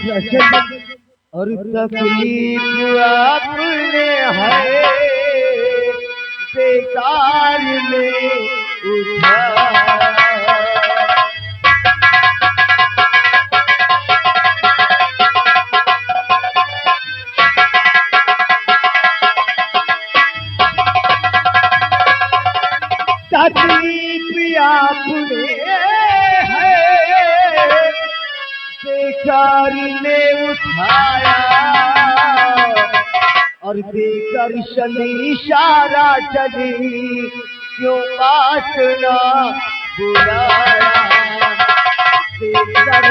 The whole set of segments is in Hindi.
रजन और तकलीफ आपने है बेकार में उठाया। तकलीफ आपने है बेकार ने उठाया और देकर शनि इशारा चली क्यों बात ना बुलाया। देकर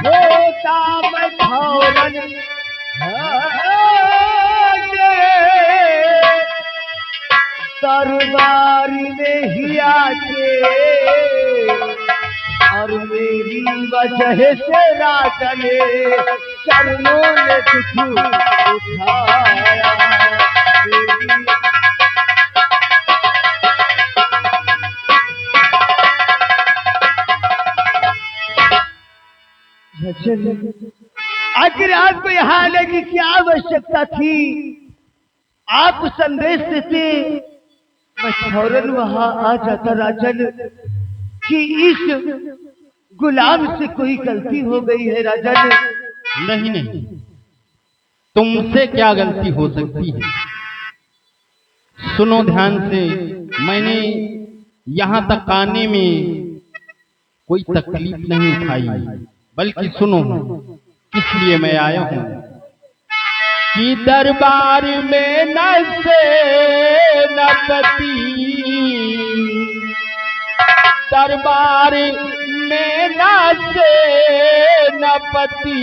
होता मैं फौरन दरबार में ही आके और मेरी वजह से राजा ने चरणों ने दुख उठाया। आखिर आपको यहाँ आने की क्या आवश्यकता थी? आप संदेश देते मैं फौरन वहां आ जाता राजन कि इस गुलाम से कोई गलती हो गई है राजन। नहीं नहीं, तुमसे क्या गलती हो सकती है? सुनो ध्यान से, मैंने यहाँ तक आने में कोई तकलीफ नहीं उठाई, बल्कि सुनो किस लिए मैं आया हूँ कि दरबार में न से न पति, दरबार में न से न पति,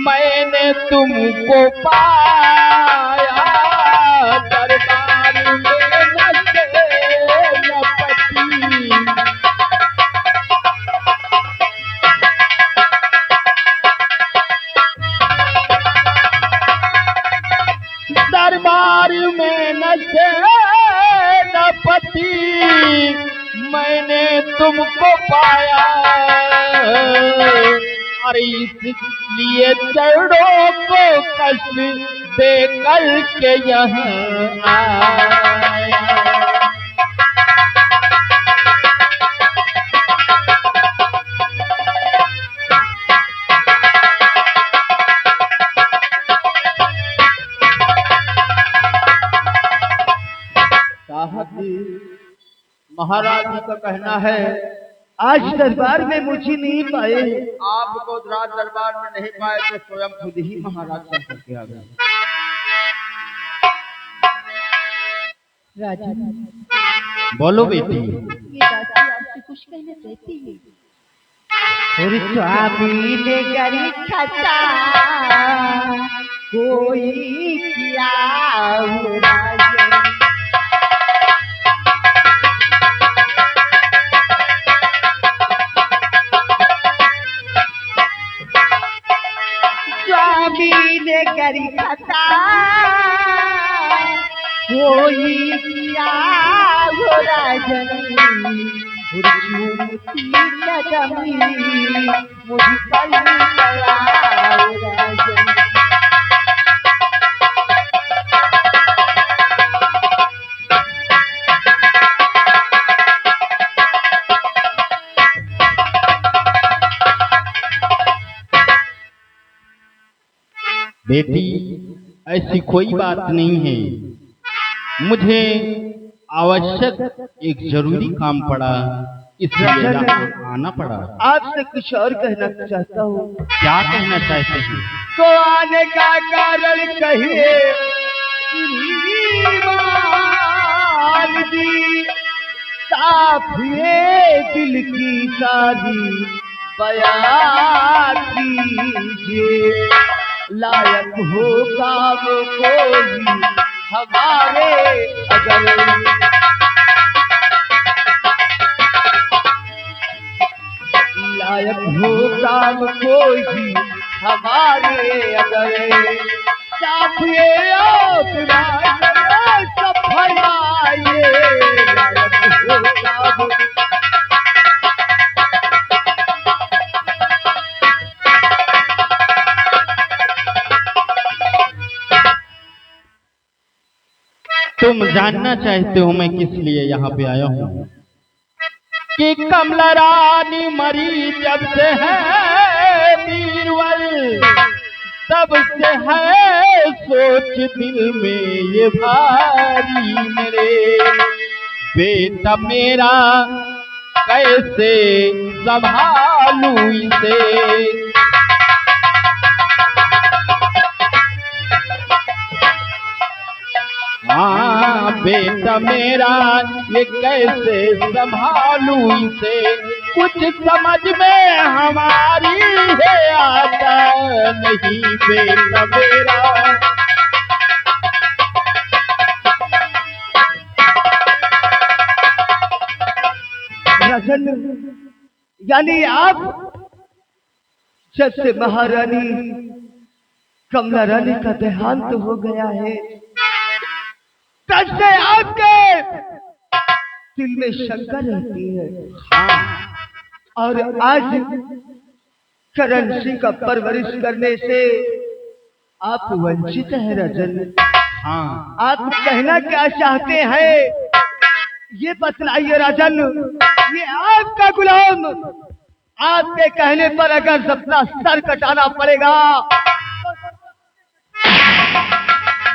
मैंने तुमको पाया। दरबार में न से न पति, दरबार में न से न पति, मैंने तुमको पाया। और इसलिए चरणों को कष्ट दे कर के यहाँ आया। महाराज जी का कहना है आज दरबार में मुझे नहीं पाए। आपको रात दरबार में नहीं पाए तो स्वयं खुद ही महाराज संकट के आ गए। राजा बोलो बेटी। ये दासी आपसे कुछ कहना चाहती है। स्वामी ने गरी खता कोई क्या हो राजन। स्वामी ने करी खता कोई क्या हो राजन। झूठी कदमी मुझ पर चला राजन। बेटी ऐसी कोई बात नहीं है, मुझे आवश्यक एक जरूरी काम पड़ा, इसलिए यहाँ आना पड़ा। आपसे कुछ और कहना चाहता हूँ। क्या कहना चाहते हैं? तो आने का कारण कहिए साफ ये दिल की सारी बयान कीजिए। लायक हो काम कोई हमारे अगर, लायक हो काम कोई हमारे अगर। साथ ये तुम जानना चाहते हो मैं किस लिए यहाँ पे आया हूँ कि कमला रानी मरी जब से है बीरबल, तब से है सोच दिल में ये भारी मेरे, बेटा मेरा कैसे संभालूं इसे। हाँ बेटा मेरा ये कैसे संभालूं इसे, कुछ समझ में हमारी है आता नहीं बेटा मेरा। राजन, यानी आप जब से महारानी कमला रानी का देहांत हो गया है, तब से आपके दिल में शंका रहती है। और आज करण सिंह का परवरिश करने से आप वंचित हैं राजन। हाँ, आप कहना क्या चाहते हैं ये बतलाइए राजन। ये आपका गुलाम, आपके कहने पर अगर अपना सर कटाना पड़ेगा।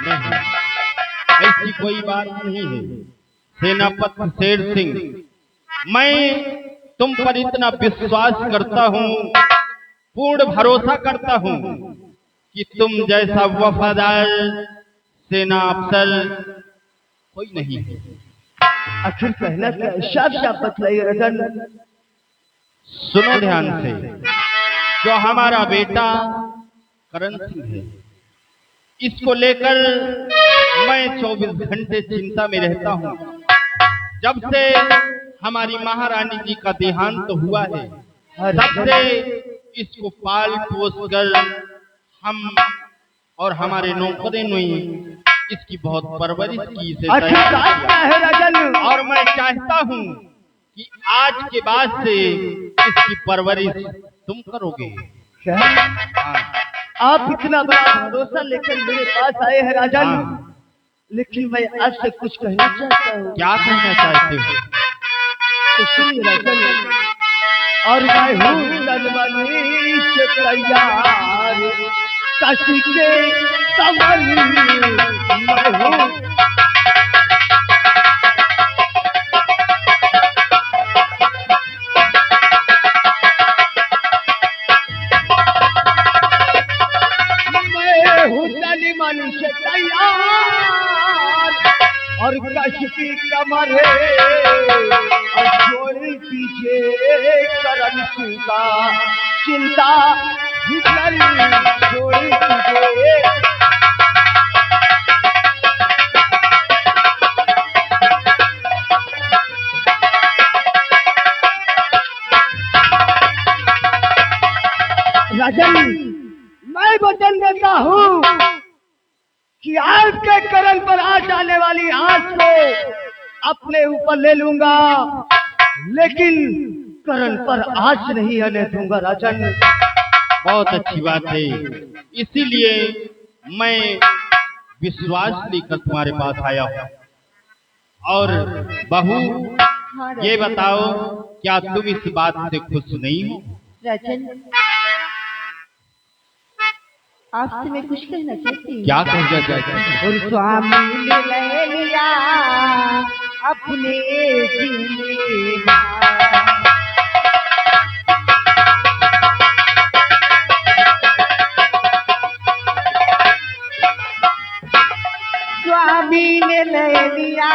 नहीं, ऐसी कोई बात नहीं है सेनापति शेर सिंह, मैं तुम पर इतना विश्वास करता हूँ, पूर्ण भरोसा करता हूँ कि तुम जैसा वफादार सेना अफसर कोई नहीं है। आखिर कहना क्या, साफ साफ बतलाइए राजन। सुनो ध्यान से, जो हमारा बेटा करण सिंह है, इसको लेकर मैं 24 घंटे चिंता में रहता हूँ। जब से हमारी महारानी जी का देहांत हुआ है, तब से इसको पाल पोस कर हम और हमारे नौकरों ने इसकी बहुत परवरिश की से और मैं चाहता हूँ कि आज के बाद से इसकी परवरिश तुम करोगे। हाँ। आप इतना बड़ा भरोसा लेकर मेरे पास आए हैं राजन। हाँ। लेकिन मैं आज से कुछ कहना चाहता हूँ। क्या कहना चाहते हो? तो सुनिए राजन, और मैं हूँ तनमनी से तैयार, काशी के कमल मैं हूँ। मन से तैयार और कश की कमर और जोड़ी पीछे करण सिंह का चिंता भीतर जोड़ी पीछे। राजन, मैं वचन देता हूँ कि आपके करण पर आ जाने वाली आंच को अपने ऊपर ले लूंगा, लेकिन करण पर आंच नहीं आने दूंगा राजन। बहुत अच्छी बात है, इसीलिए मैं विश्वास लेकर तुम्हारे पास आया हूँ। और बहू, ये बताओ, क्या तुम इस बात से खुश नहीं हो? राजन, आपसे मैं कुछ कहना चाहती हूँ। क्या कहना चाहती हूँ? और स्वामी ने ले लिया अपने जिम्मेदार, स्वामी ने ले लिया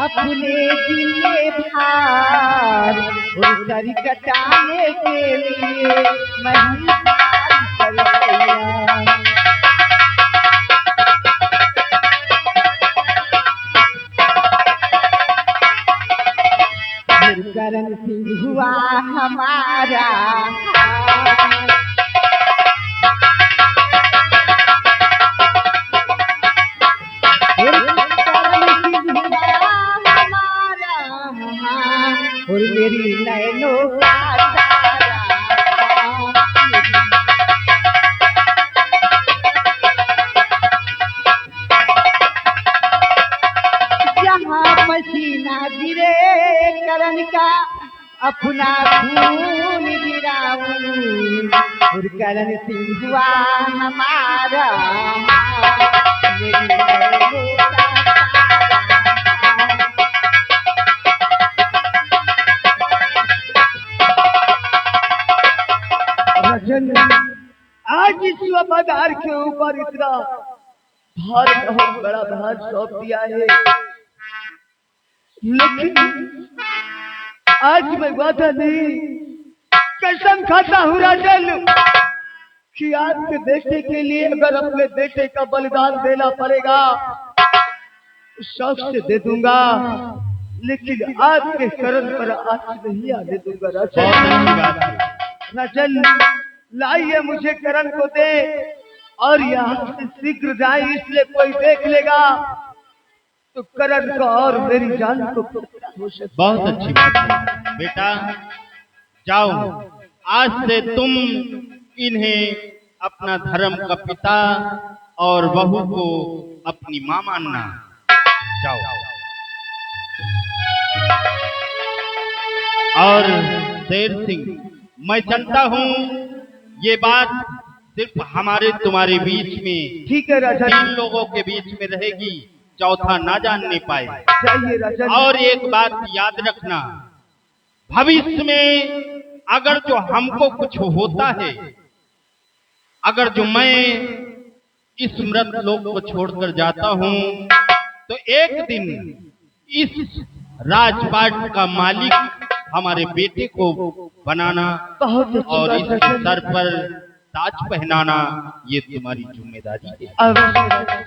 अपने जिम्मेदार, और सर कटाने के लिए मैं करण सिंह हुआ हमारा और मेरी नैनों का तारा। अपना खून गिराऊं और करण सिंह हुआ हमारा मेरी बहनों का राजन, आज इस वफादार के ऊपर इतना भार, बहुत बड़ा भार सौंप दिया है, लेकिन आज मैं वादा नहीं, कसम खाता हूँ राजन कि आपके बेटे के लिए अगर अपने बेटे का बलिदान देना पड़ेगा शौक से दे दूंगा, लेकिन आपके करण पर आंच नहीं आने दूंगा बहुत अच्छी बात है। राजन, लाइए मुझे करण को दे और यहाँ से शीघ्र जाए, इसलिए कोई देख लेगा तो करण को और मेरी जान को खतरा हो सकता है। बहुत अच्छी बात है बेटा, जाओ आज से तुम इन्हें अपना धर्म का पिता और बहू को अपनी मां मानना। जाओ। और शेर सिंह, मैं जानता हूँ ये बात सिर्फ हमारे तुम्हारे बीच में, ठीक है राजन, 3 लोगों के बीच में रहेगी, चौथा ना जानने पाए। चाहिए राजन। और एक बात याद रखना, भविष्य में अगर जो हमको कुछ होता है, अगर जो मैं इस मृत लोक को छोड़कर जाता हूँ, तो एक दिन इस राजपाट का मालिक हमारे बेटे को बनाना बहुत अच्छी और बात इसके राजन। सर पर ताज पहनाना, ये तुम्हारी जिम्मेदारी है। अवश्य राजन।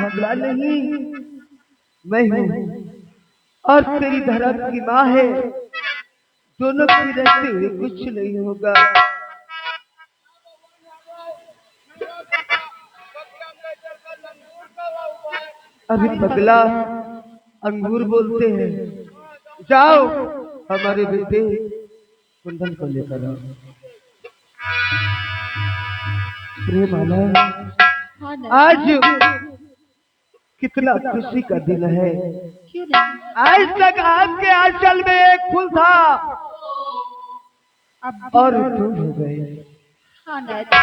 झगड़ा नहीं, मैं हूँ और तेरी धर्म की माँ है, दोनों की रहते हुए कुछ नहीं होगा। अभी पगला अंगूर बोलते हैं, जाओ हमारे बेटे कुंदन को लेकर आओ। प्रेमाला, आज कितना खुशी का दिन है। क्यों नहीं? आज तक आपके आंचल में एक फूल था अब और तुम हो गए। हाँ दादा,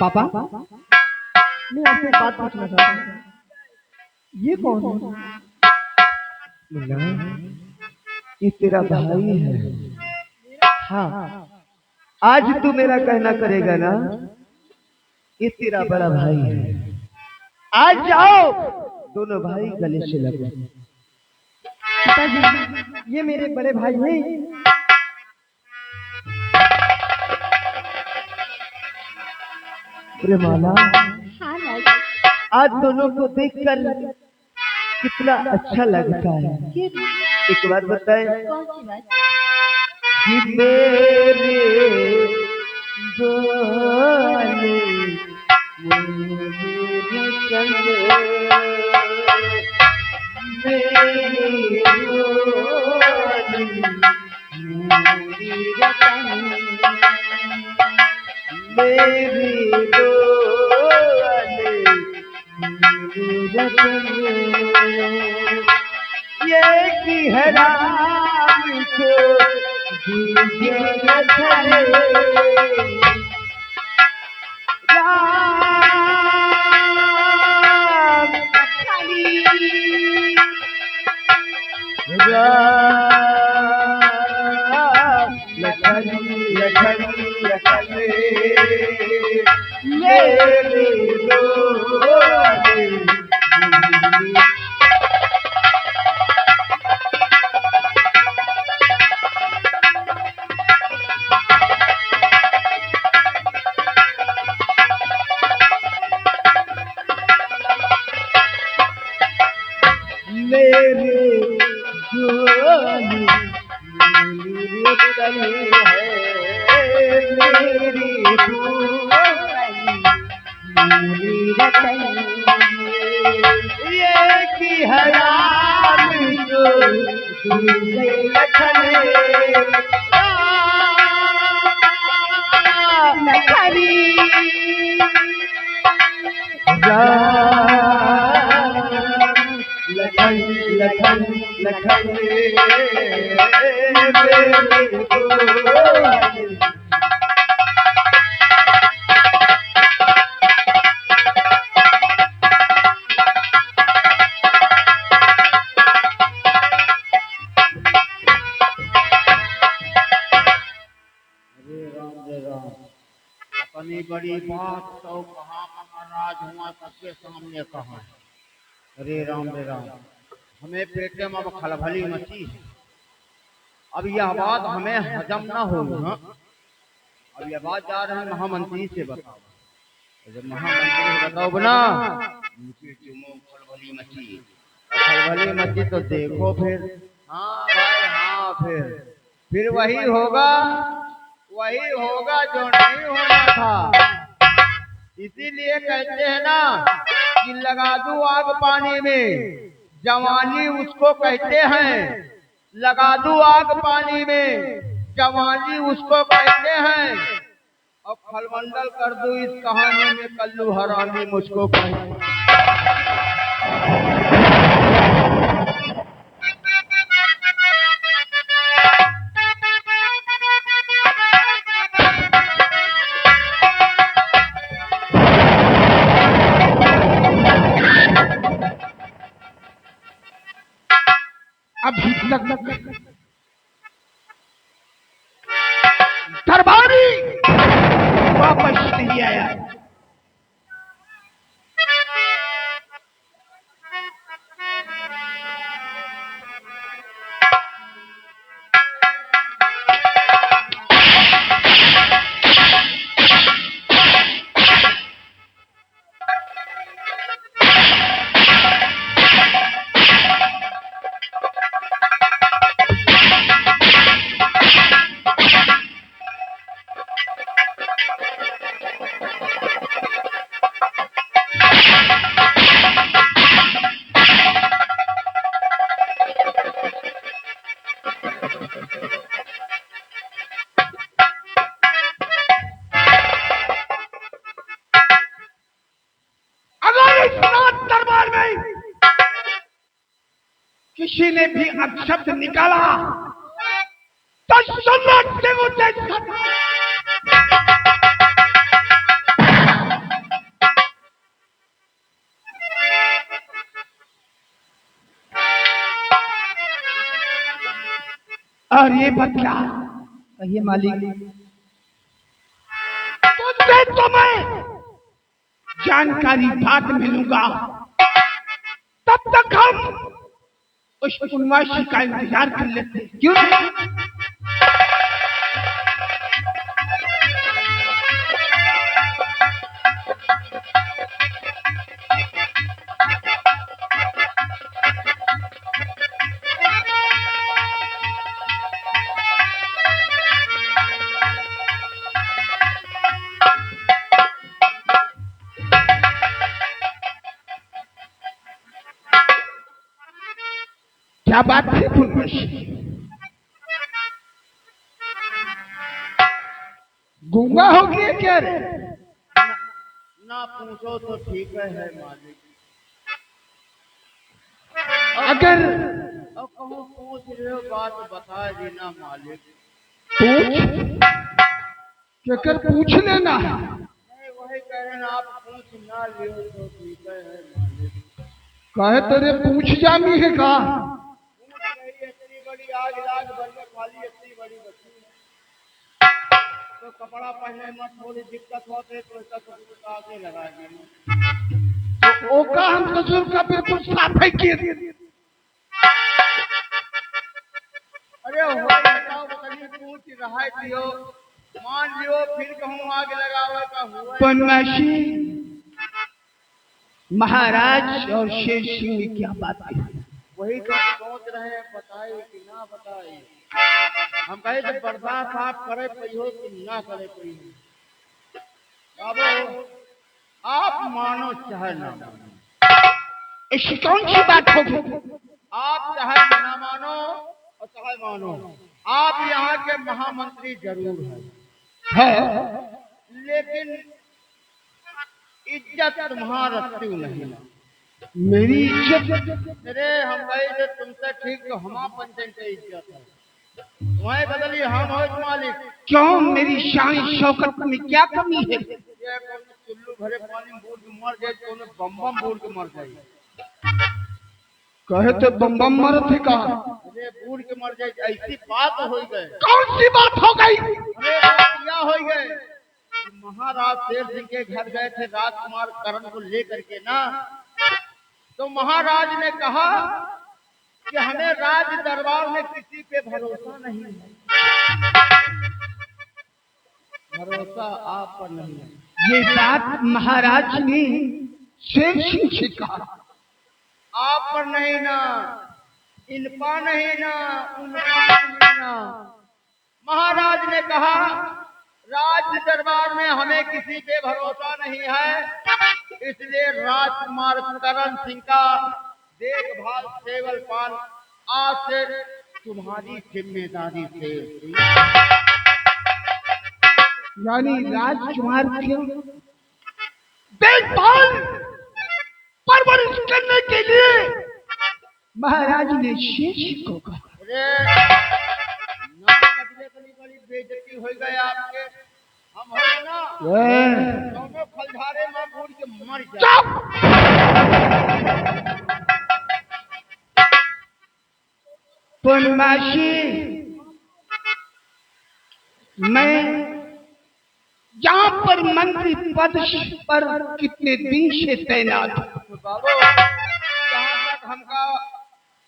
पापा मैं आपसे एक बात पूछना चाहता हूँ, ये कौन है? मुन्ना, ये तेरा भाई है। हाँ, आज तू मेरा कहना करेगा ना, ये तेरा बड़ा भाई है। आज जाओ, दोनों भाई गले से लगो। पिताजी ये मेरे बड़े भाई हैं। प्रेमाला, हाँ दादा, आज दोनों को देखकर कितना अच्छा लगता है। क्यों नहीं? एक बात बताए कौन सी बात? कि मेरे बोले मेरे चले, मेरे बोले मेरी रतन, मेरी बोले मेरी रतन, ये की है राम को दीजिए न धरे, राम खाली, राम लखन लखन लखन मेरे दो मेरे जोली मेरी तन है मेरी जोली मेरी रतन ये की हयात जो दूसरे लखन लखनी लखन लखन लखन अपनी बड़ी बात तो कहा महाराज हुआ सबके सामने कहा। अरे राम हमें पेटे में अब खलबली मची है। अब यह बात हमें हजम ना हो। अब यह बात जा रहे हैं महामंत्री से बताओ। जब महामंत्री से बताओ ना खलबली मची तो देखो फिर। हाँ भाई हाँ फिर वही होगा जो नहीं होना था। इसीलिए कहते हैं ना कि लगा दूं आग पानी में, जवानी उसको कहते हैं। लगा दूं आग पानी में, जवानी उसको कहते हैं। अब खलबंदल कर दूं इस कहानी में, कल्लू हरामी मुझको कहते हैं। अभी तक दरबारी वापस नहीं आया। दरबार में किसी ने भी अपशब्द निकाला तो सम्राट से वो देखा। और ये बदला कहिए मालिक, तुझसे तो मैं जानकारी बाद मिलूंगा। तब तक हम उस उन्माशी का इंतजार कर लेते हैं। क्यों? क्या बात है गूंगा हो गया क्या रे? ना पूछो तो ठीक है मालिक। अगर अब कहो पूछ रहे हो बात बता देना मालिक। पूछ क्या पूछ लेना है? नहीं वही कह रहे हैं, आप पूछ ना लियो तो ठीक है मालिक। कहे तेरे पूछ जामी है का? इतनी बड़ी आग लाग बनने वाली इतनी बड़ी बच्ची है तो कपड़ा पहने में थोड़ी दिक्कत होते तो इसका कुछ आगे लगाएंगे। तो ओका हम ससुर का बिल्कुल साफ है किए। अरे हो बताओ बताइए पूछ रहा दियो मान लियो फिर कहूँ आगे लगावे का हुआ। बनवासी महाराज और शेर सिंह की क्या बात है? वही तो सोच रहे हैं बताए कि ना बताए। हम कहे तो बर्दाश्त आप करे पहियो कि ना करे पहियो। बाबू आप मानो चाहे ना मानो, ऐसी कौन सी बात होगी? आप चाहे ना मानो और चाहे मानो, आप यहाँ के महामंत्री जरूर हैं, लेकिन इज्जत तुम्हारा क्यों नहीं? मेरी इज्जत? अरे हम कहे जो तुमसे ठीक तो हमारा पंचायत की इज्जत है, तुम्हें बदली हम हो मालिक। क्यों मेरी शान शौकत में क्या कमी है? ये चुल्लू भरे पानी में बूढ़ के मर जाए तो बम बम बूढ़ के मर जाए। कहे तो बम बम मरत है का? अरे बूढ़ के मर जाए ऐसी बात हो गई। कौन सी बात हो गई? अरे क्या हो गए? महाराज शेर सिंह के घर गए थे राजकुमार करण को लेकर के ना, तो महाराज ने कहा कि हमें राज दरबार में किसी पे भरोसा नहीं है। भरोसा आप पर नहीं है। ये बात महाराज ने शेर सिंह से कहा। आप पर नहीं ना, इनपा नहीं ना, उनपा नहीं ना। महाराज ने कहा राज दरबार में हमें किसी पे भरोसा नहीं है, इसलिए राजकुमार करण सिंह का देखभाल सेवल पाल आज से तुम्हारी जिम्मेदारी से। यानी राजकुमार के देखभाल परवरिश करने के लिए महाराज ने शेर सिंह को कहा। बड़ी बेइज्जती हो गई आपके। हम हो ना दोनों फलधारे में बूढ़ के मर जाए। बनवासी मैं यहाँ पर मंत्री पद पर कितने दिन से तैनात हूँ। बाबू जहाँ तक हमका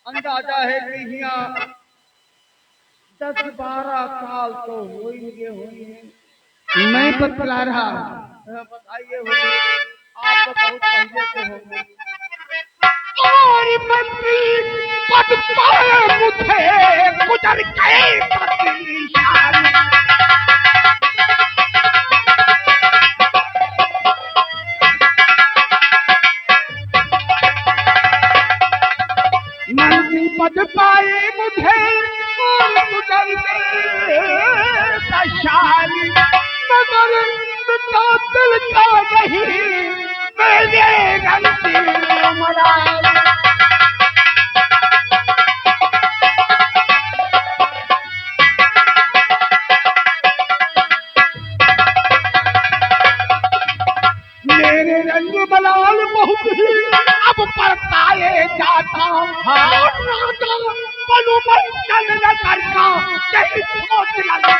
अंदाजा है कि यहाँ 10-12 साल तो होंगे। मैं बतला रहा बताइए होंगे, आप तो बहुत पहले से होंगे। और मंत्री पद पर मुझे गुजर गए 30 साल। मंत्री पद पाए मुझे और गुजर गए साली, मगर बिना दिल का नहीं मेरे गलती मरा। मेरे रंग बलाल बहुत ही अब परताए जाता, बनू चल न करता कहीं सोच लगे।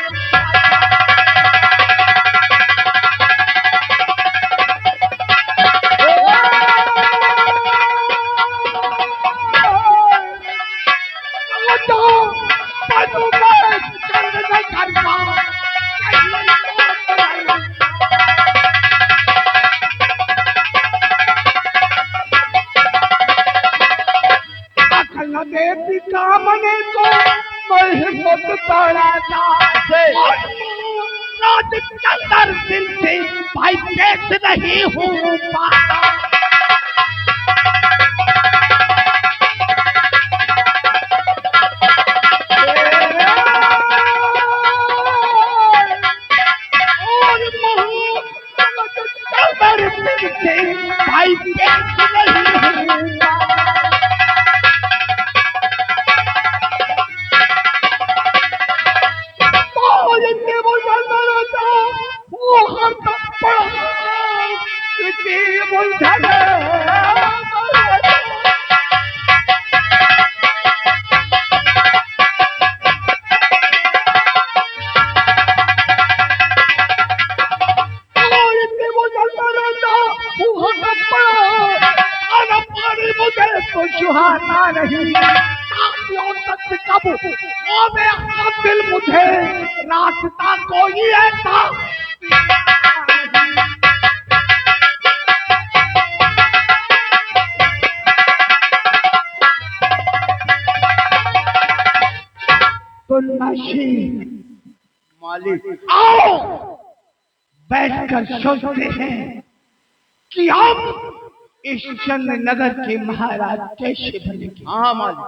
देती कामने को मैं हिम्मत तोड़ा था, राज चंदर दिल से भाई पेश नहीं हूँ पाता। और दिल से भाई पेश नहीं हूँ। वो हर तक पड़ा रही काफियों तक कब ओ मेरा दिल मुझे रास्ता कोई ऐसा तो नशी मालिक आओ बैठकर सोचते हैं कि हम इस चंद्र नगर के महाराज कैसे बनेंगे। हाँ मालिक।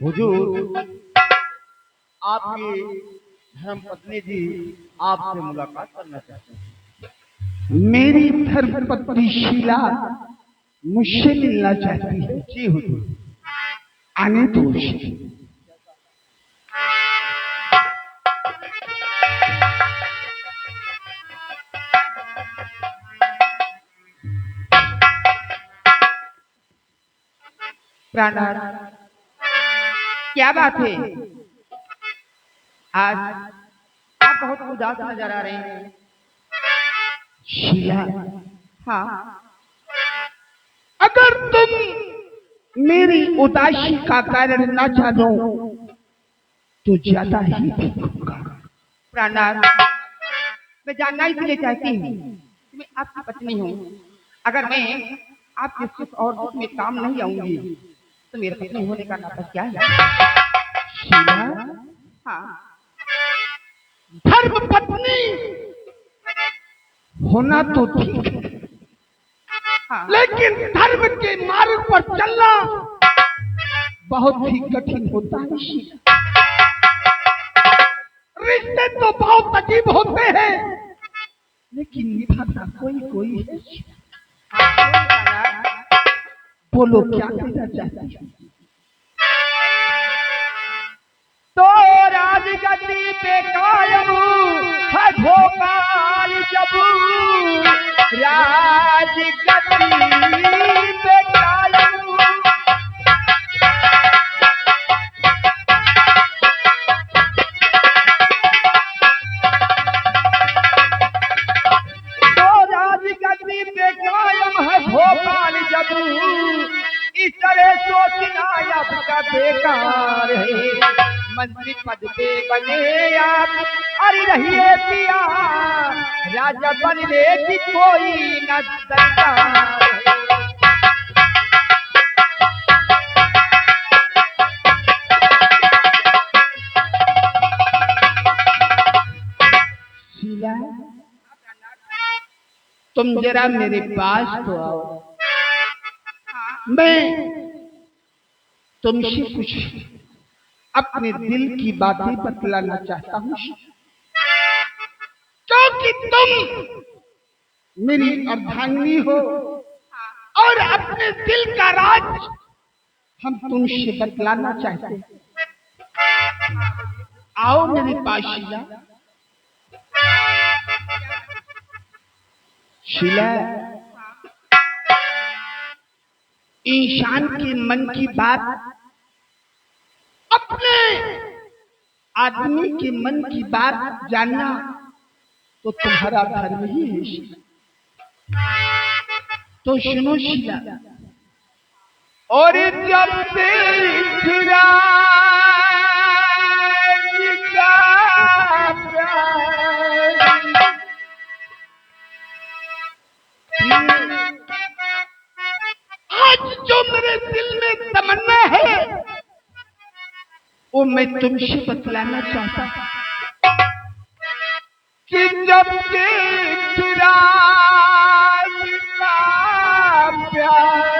हुजूर, आपकी धर्म पत्नी जी आपसे मुलाकात करना चाहते हैं। मेरी धर्मपत्नी शीला मुझसे मिलना चाहती है। जी हुजूर। आने दो उसे। प्राणनाथ, क्या बात है? आज आप बहुत उदास नजर आ रहे हैं। शीला, हाँ, अगर तुम मेरी उदासी का कारण न जानो तो ज्यादा ही देखूंगा। प्राणनाथ, मैं जानना इसलिए चाहती हूँ कि मैं आपकी पत्नी हूँ। अगर मैं आपके सुख और दुख में काम नहीं आऊंगी तो मेरे पत्नी होने का नाता क्या है? शीला, हाँ, धर्म पत्नी होना तो ठीक है, हाँ, लेकिन धर्म के मार्ग पर चलना बहुत ही कठिन होता है शीला। रिश्ते तो बहुत अजीब होते हैं, लेकिन निभाता कोई कोई है। बोलो क्या कहना चाहती हो? तो राजगद्दी पे कायम है भोपाल जब, राजगद्दी पे कायम तो राजगद्दी पे कायम है भोपाल जब, इस तरह सोचना अब का बेकार है। मंत्री पद पे बने आप अरे रहिए पिया, राजा बनने की कोई न दरकार है। शीला, तुम जरा मेरे पास तो आओ। मैं तुमसे कुछ अपने दिल की बातें बतलाना चाहता हूँ, क्योंकि तुम मेरी अर्धांगिनी हो और अपने दिल का राज हम तुमसे बतलाना चाहते हैं। आओ मेरे पास शीला। शीला, इंसान के मन की बात अपने आदमी के मन की बात जानना तो तुम्हारा धर्म ही है शीला। तो सुनो शीला, और जब से आज जो मेरे दिल में तमन्ना है वो मैं तुमसे बतलाना चाहता हूँ कि जब से